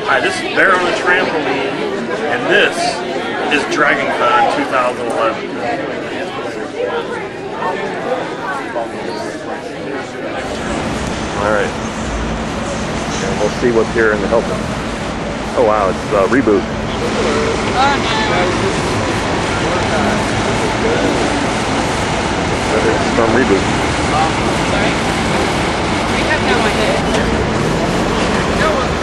Hi, this is Bear on a Trampoline, and this is Dragon Con 2011. Alright. And we'll see what's here in the helmet. Oh wow, it's a reboot. It's from Reboot. Sorry? We have no idea. No one.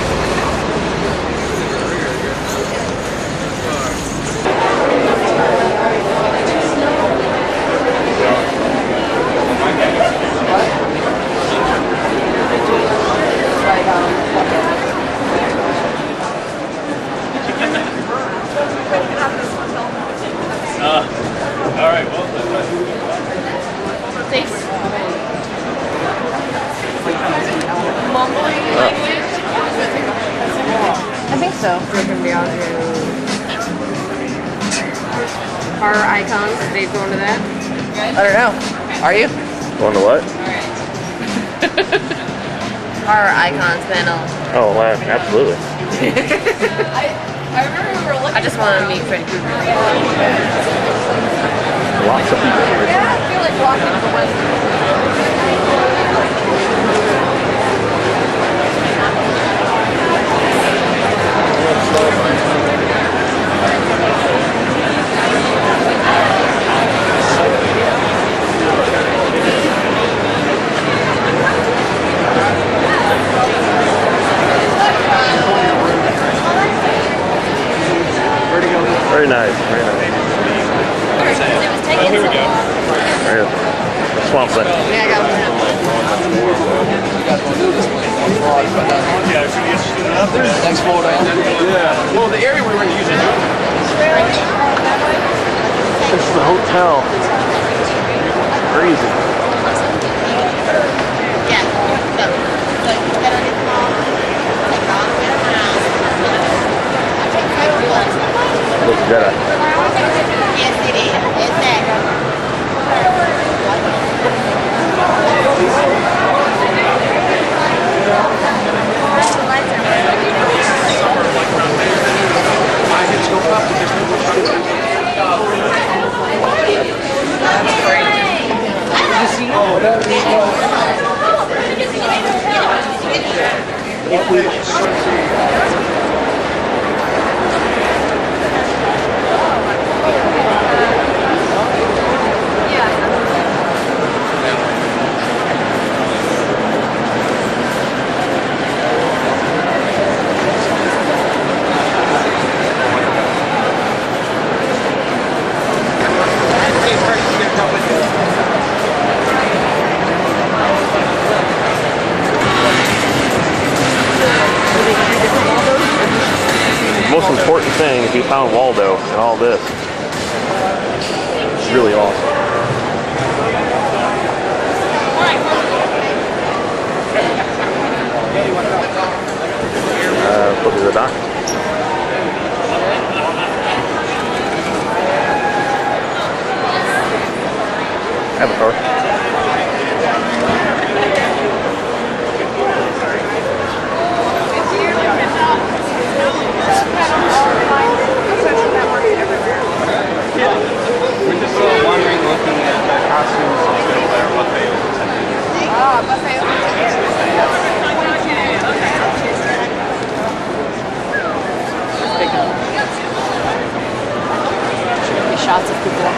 All right, well. Thanks. Mumbling language? I think so. Horror icons, is Dave going to that? I don't know. Are you? Going to what? Horror icons panel. Oh, wow, absolutely. I remember we were looking. I just want to meet Freddy Krueger. Lots of people here. Yeah, I feel like walking the West. Very nice, very nice. Here we go. There's the swamp thing. Yeah, I got one. Next floor down. Yeah. Well, the area we were using. This is the hotel. Crazy. Yeah. So you gotta get them all. Take all the way around. Look at that. Yes, it is. Exactly. Most important thing is we found Waldo and all this. It's really awesome. Look at the dock. Avatar. We're just wandering, looking at the costumes and what they Buffet. Shots of people.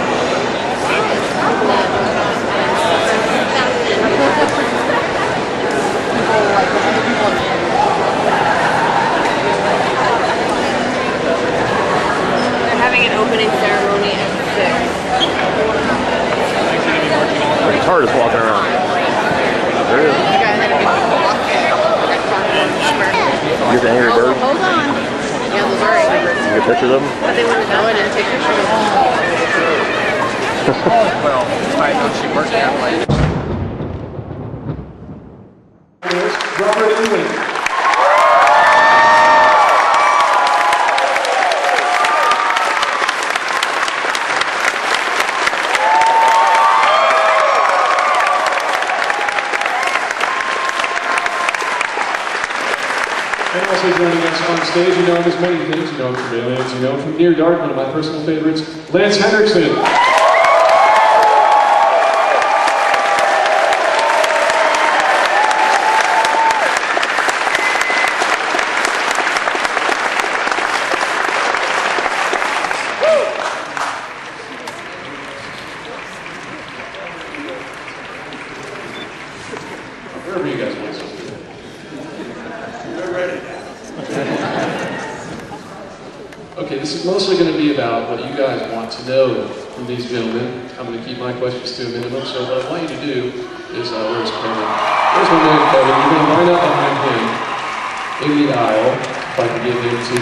They're having an opening ceremony at 6. The guitar is walking around. There it is. Here's the Angry Bird. Hold on. Yeah, those are Angry Birds. You get pictures of them? But they wouldn't know it and take pictures of them. well, I know she worked there. Robert Englund. And also joining joining us on stage. You know him as many things. You know him from Aliens. You know him from Near Dark, one of my personal favorites, Lance Henriksen. Wherever you guys want to. We're ready. Okay, this is mostly going to be about what you guys want to know from these gentlemen. I'm going to keep my questions to a minimum, so what I want you to do is, where's Kevin? Where's my man Kevin? You're going to line up behind him in the aisle, if I can get him to,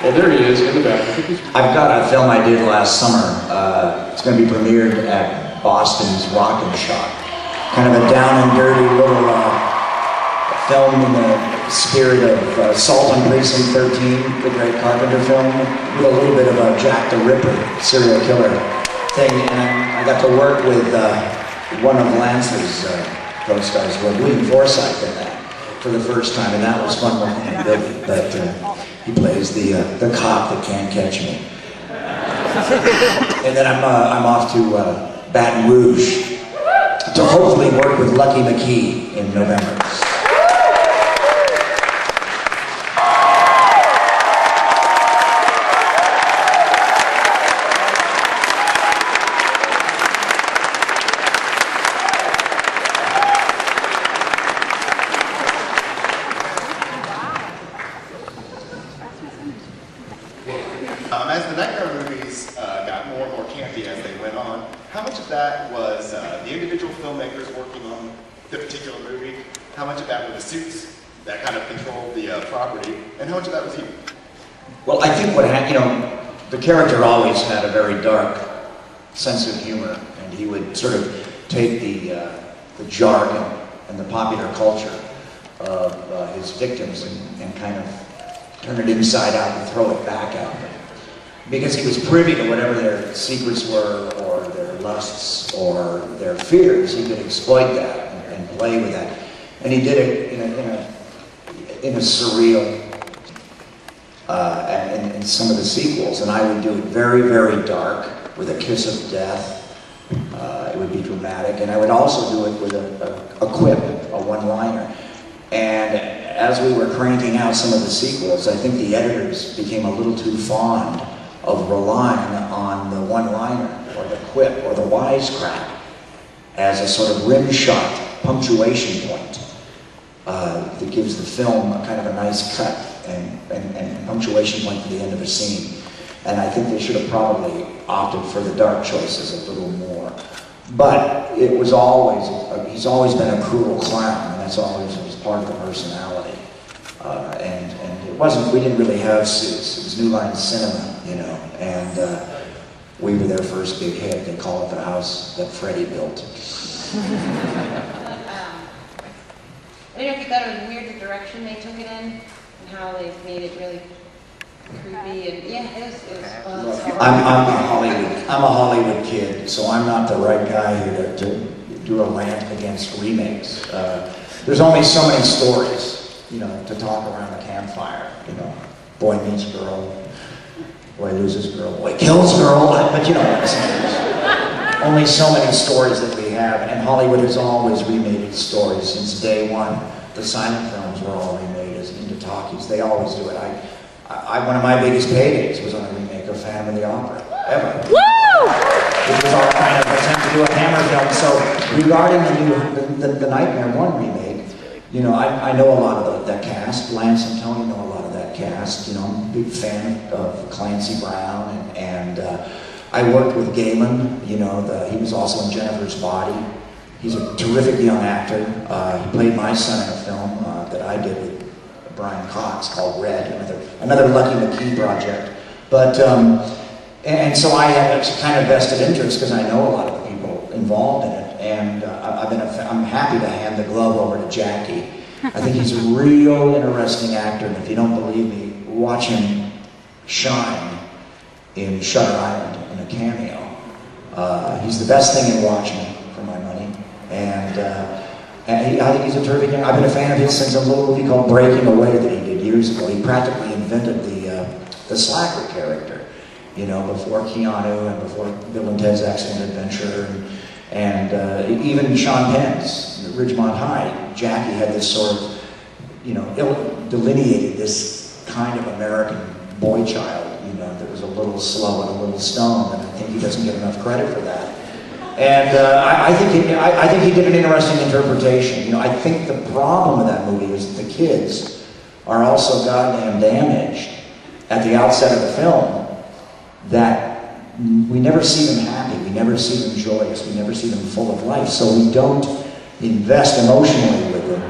well there he is, in the back. I've got a film I did last summer. It's going to be premiered at Boston's Rock and Shock. Kind of a down and dirty little film in the spirit of Salt on Precinct 13, the great Carpenter film, with a little bit of a Jack the Ripper serial killer thing. And I got to work with one of Lance's co-stars, William Forsythe, in that for the first time, and that was fun with him, Billy. But he plays the cop that can't catch me. And then I'm off to Baton Rouge to hopefully work with Lucky McKee in November. As the Nightmare movies got more and more campy as they went on, how much of that was the individual filmmakers working on the particular movie? How much of that were the suits that kind of controlled the property? And how much of that was you? Well, I think what happened, the character always had a very dark sense of humor, and he would sort of take the jargon and the popular culture of his victims and kind of turn it inside out and throw it back at them. Because he was privy to whatever their secrets were, or their lusts, or their fears, he could exploit that and play with that. And he did it in a surreal, in some of the sequels. And I would do it very, very dark, with a kiss of death. It would be dramatic. And I would also do it with a quip, a one-liner. And as we were cranking out some of the sequels, I think the editors became a little too fond of relying on the one-liner, or the quip, or the wisecrack as a sort of rim shot punctuation point that gives the film a kind of a nice cut and punctuation point for the end of a scene. And I think they should have probably opted for the dark choices a little more. But it was always, he's always been a cruel clown, and that's always was part of the personality. And it wasn't, we didn't really have suits. It was New Line Cinema, you know, and we were their first big hit. They call it the house that Freddie built. I don't know if you thought it was weird the direction they took it in, and how they made it really creepy, and yeah, it was I'm a Hollywood kid, so I'm not the right guy here to do a rant against remakes. There's only so many stories, you know, to talk around the campfire. You know, boy meets girl, boy loses girl, boy kills girl. But you know what I'm saying. There's only so many stories that we have, and Hollywood has always remade its stories since day one. The silent films were all remade into talkies. They always do it. One of my biggest paydays was on a remake of Phantom of the Opera, ever. Woo! Which was our kind of attempt to do a Hammer film. So regarding the Nightmare 1 remake, you know, I know a lot of that cast. Lance and Tony know a lot of that cast. You know, I'm a big fan of Clancy Brown, and I worked with Galen. You know, he was also in Jennifer's Body. He's a terrific young actor. He played my son in a film that I did with Brian Cox called Red, another Lucky McKee project. But and so I had a kind of vested interest because I know a lot of the people involved in it, and I'm happy to hand the glove over to Jackie. I think he's a real interesting actor, and if you don't believe me, watch him shine in Shutter Island in a cameo. He's the best thing in Watchmen, for my money, and I think he's a terrific young. I've been a fan of his since a little movie called Breaking Away that he did years ago. He practically invented the slacker character, you know, before Keanu and before Bill and Ted's Excellent Adventure, and even Sean Penn's Ridgemont High. Jackie had this sort of, you know, delineated this kind of American boy child, you know, that was a little slow and a little stoned, and I think he doesn't get enough credit for that. And I think he did an interesting interpretation. You know, I think the problem with that movie is that the kids are also goddamn damaged at the outset of the film, that we never see them happy, we never see them joyous, we never see them full of life, so we don't invest emotionally with them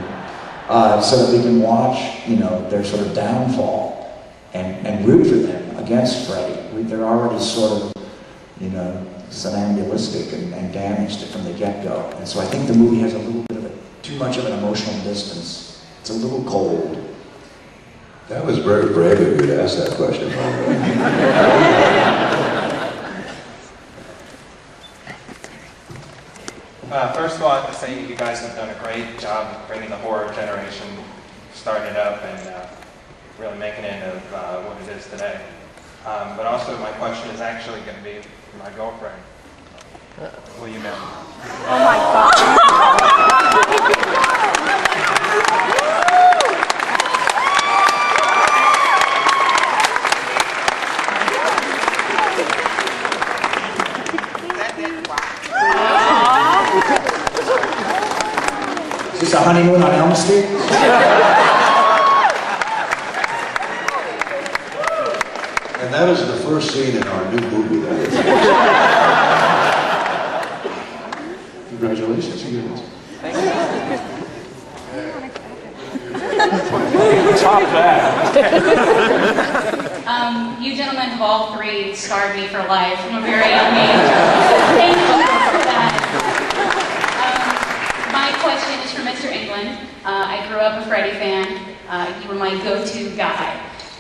so that we can watch, you know, their sort of downfall and root for them against Freddy. They're already sort of, you know, somnambulistic and damaged from the get-go. And so I think the movie has a little bit of too much of an emotional distance. It's a little cold. That was very brave of you to ask that question, by the way. First of all, I have to say you guys have done a great job bringing the horror generation started up and really making it into what it is today. But also my question is actually going to be for my girlfriend. Will you marry me? Oh my God. Is this a honeymoon on Elm Street? And that is the first scene in our new movie. Congratulations, you guys. Top that. You gentlemen have all three scarred me for life from a very young age. Thank you for that. My question is for Mr. Englund. I grew up a Freddy fan. You were my go-to guy.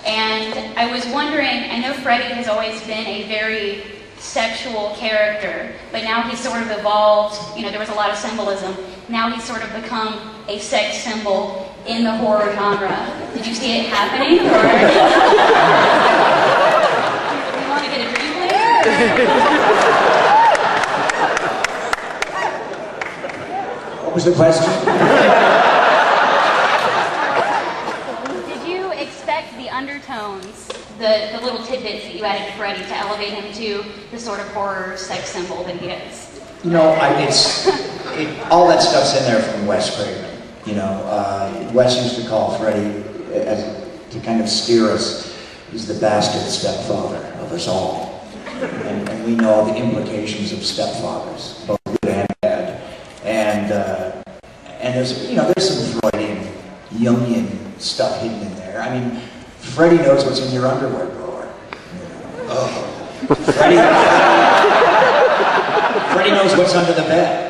And I was wondering, I know Freddy has always been a very sexual character, but now he's sort of evolved. You know, there was a lot of symbolism. Now he's sort of become a sex symbol in the horror genre. Did you see it happening? Or you want to get a drink later? What was the question? Did you expect the undertones, the little tidbits that you added to Freddy to elevate him to the sort of horror sex symbol that he is? You know, all that stuff's in there from Wes Craven. You know, Wes used to call Freddy, to kind of steer us, he's the bastard stepfather of us all. And we know the implications of stepfathers, both good and bad. And there's, you know, there's some Freudian, Jungian stuff hidden in there. I mean, Freddy knows what's in your underwear drawer. Freddy knows what's under the bed.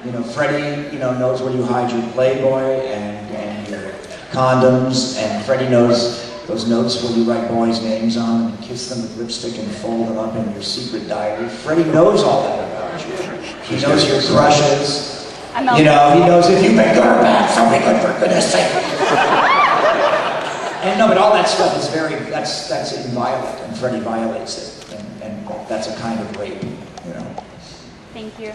You know, Freddy, you know, knows where you hide your Playboy and your condoms, and Freddy knows those notes where you write boys' names on them and kiss them with lipstick and fold them up in your secret diary. Freddy knows all that about you. He knows your crushes. You know, he knows if you've been good or bad, something good for goodness sake. And no, but all that stuff is that's inviolate, and Freddy violates it, and that's a kind of rape, you know. Thank you.